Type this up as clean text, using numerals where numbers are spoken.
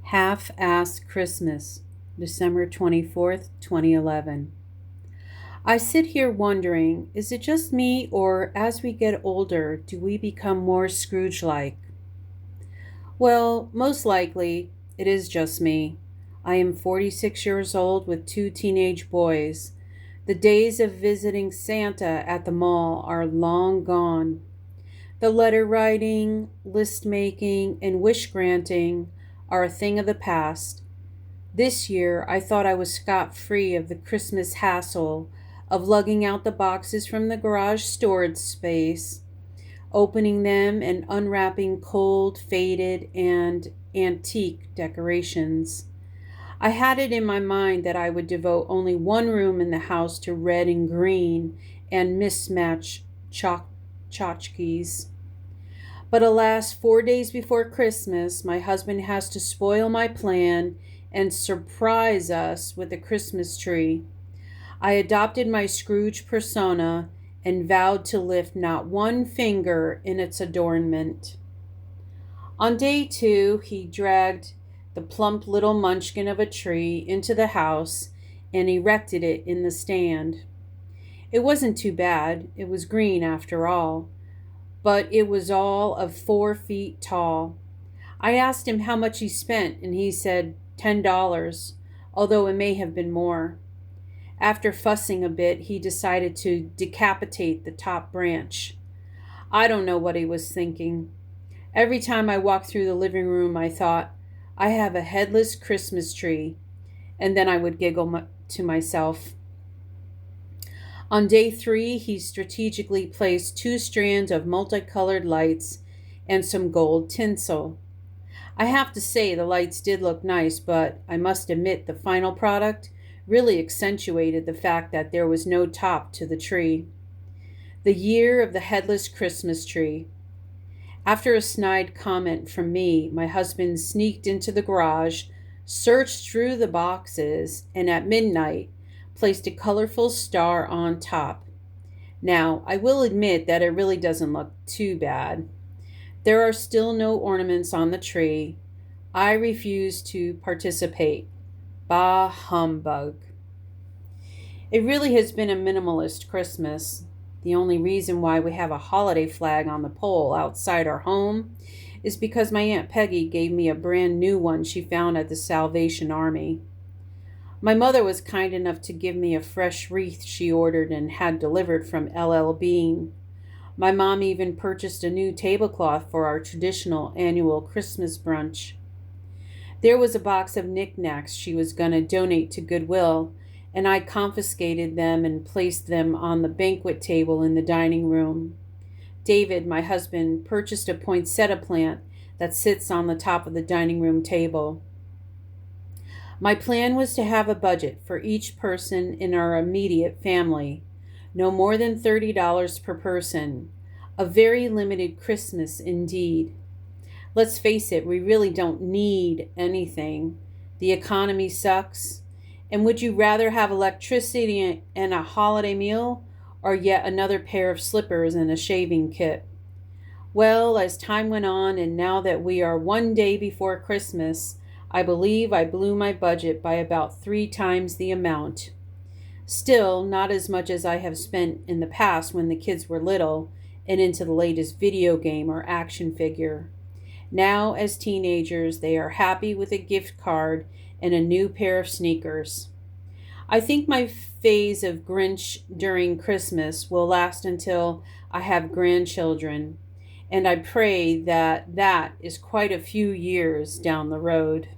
Half-Assed Christmas, December 24th, 2011. I sit here wondering, is it just me, or as we get older, do we become more Scrooge-like? Well, most likely, it is just me. I am 46 years old with two teenage boys. The days of visiting Santa at the mall are long gone. The letter writing, list making, and wish granting are a thing of the past. This year, I thought I was scot-free of the Christmas hassle of lugging out the boxes from the garage storage space, opening them and unwrapping cold, faded, and antique decorations. I had it in my mind that I would devote only one room in the house to red and green and mismatched tchotchkes. But alas, 4 days before Christmas, my husband has to spoil my plan and surprise us with a Christmas tree. I adopted my Scrooge persona and vowed to lift not one finger in its adornment. On day 2, he dragged the plump little munchkin of a tree into the house and erected it in the stand. It wasn't too bad. It was green after all, but it was all of 4 feet tall. I asked him how much he spent, and he said $10, although it may have been more. After fussing a bit, he decided to decapitate the top branch. I don't know what he was thinking. Every time I walked through the living room, I thought, I have a headless Christmas tree, and then I would giggle to myself. On day 3, he strategically placed 2 strands of multicolored lights and some gold tinsel. I have to say the lights did look nice, but I must admit the final product really accentuated the fact that there was no top to the tree. The year of the headless Christmas tree. After a snide comment from me, my husband sneaked into the garage, searched through the boxes, and at midnight placed a colorful star on top. Now, I will admit that it really doesn't look too bad. There are still no ornaments on the tree. I refuse to participate. Bah humbug. It really has been a minimalist Christmas. The only reason why we have a holiday flag on the pole outside our home is because my Aunt Peggy gave me a brand new one she found at the Salvation Army. My mother was kind enough to give me a fresh wreath she ordered and had delivered from L.L. Bean. My mom even purchased a new tablecloth for our traditional annual Christmas brunch. There was a box of knickknacks she was going to donate to Goodwill, and I confiscated them and placed them on the banquet table in the dining room. David, my husband, purchased a poinsettia plant that sits on the top of the dining room table. My plan was to have a budget for each person in our immediate family, no more than $30 per person. A very limited Christmas indeed. Let's face it, we really don't need anything. The economy sucks. And would you rather have electricity and a holiday meal, or yet another pair of slippers and a shaving kit? Well, as time went on, and now that we are one day before Christmas, I believe I blew my budget by about 3 times the amount. Still, not as much as I have spent in the past when the kids were little and into the latest video game or action figure. Now, as teenagers, they are happy with a gift card and a new pair of sneakers. I think my phase of Grinch during Christmas will last until I have grandchildren, and I pray that that is quite a few years down the road.